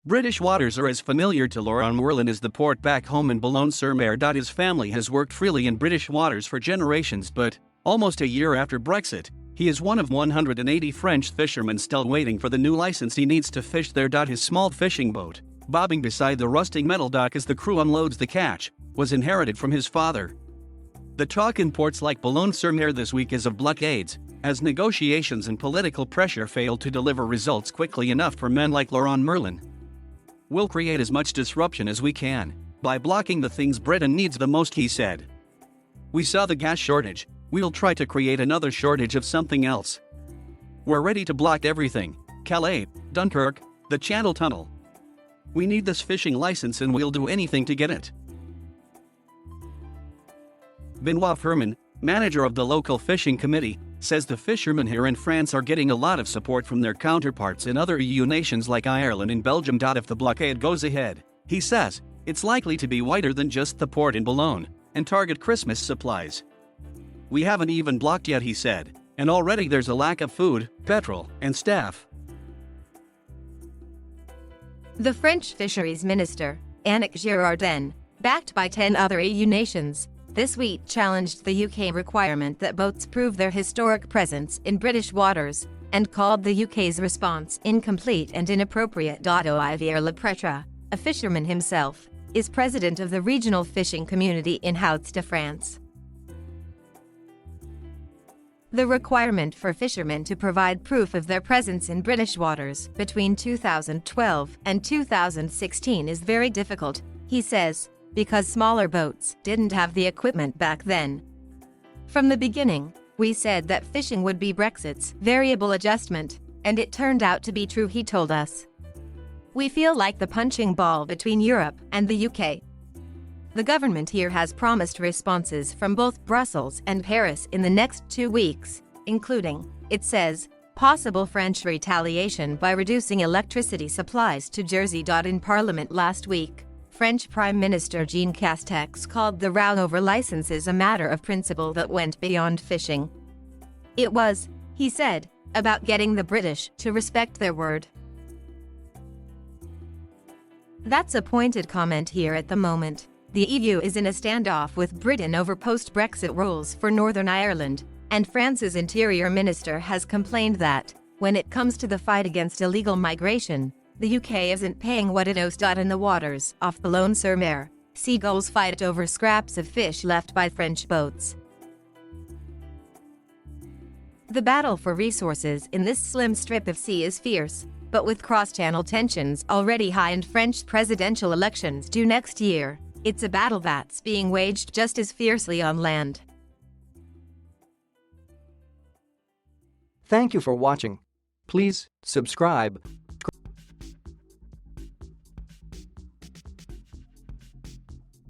British waters are as familiar to Laurent Merlin as the port back home in Boulogne-sur-Mer. His family has worked freely in British waters for generations, but, almost a year after Brexit, he is one of 180 French fishermen still waiting for the new license he needs to fish there. His small fishing boat, bobbing beside the rusting metal dock as the crew unloads the catch, was inherited from his father. The talk in ports like Boulogne-sur-Mer this week is of blockades, as negotiations and political pressure failed to deliver results quickly enough for men like Laurent Merlin. "We'll create as much disruption as we can, by blocking the things Britain needs the most," he said. "We saw the gas shortage, we'll try to create another shortage of something else. We're ready to block everything: Calais, Dunkirk, the Channel Tunnel. We need this fishing license and we'll do anything to get it." Benoit Firmin, manager of the local fishing committee, says the fishermen here in France are getting a lot of support from their counterparts in other EU nations like Ireland and Belgium. If the blockade goes ahead, he says, it's likely to be wider than just the port in Boulogne and target Christmas supplies. "We haven't even blocked yet," he said, "and already there's a lack of food, petrol, and staff." The French Fisheries Minister, Annick Girardin, backed by 10 other EU nations, this week challenged the UK requirement that boats prove their historic presence in British waters, and called the UK's response incomplete and inappropriate. Olivier Lepretre, a fisherman himself, is president of the regional fishing community in Hauts-de-France. The requirement for fishermen to provide proof of their presence in British waters between 2012 and 2016 is very difficult, he says, because smaller boats didn't have the equipment back then. "From the beginning, we said that fishing would be Brexit's variable adjustment, and it turned out to be true," he told us. "We feel like the punching ball between Europe and the UK. The government here has promised responses from both Brussels and Paris in the next 2 weeks, including, it says, possible French retaliation by reducing electricity supplies to Jersey. In Parliament last week, French Prime Minister Jean Castex called the row over licenses a matter of principle that went beyond fishing. It was, he said, about getting the British to respect their word. That's a pointed comment here at the moment. The EU is in a standoff with Britain over post-Brexit rules for Northern Ireland, and France's Interior Minister has complained that, when it comes to the fight against illegal migration, the UK isn't paying what it owes. In the waters off Boulogne-sur-Mer, seagulls fight over scraps of fish left by French boats. The battle for resources in this slim strip of sea is fierce, but with cross-channel tensions already high and French presidential elections due next year, it's a battle that's being waged just as fiercely on land. Thank you for watching. Please subscribe.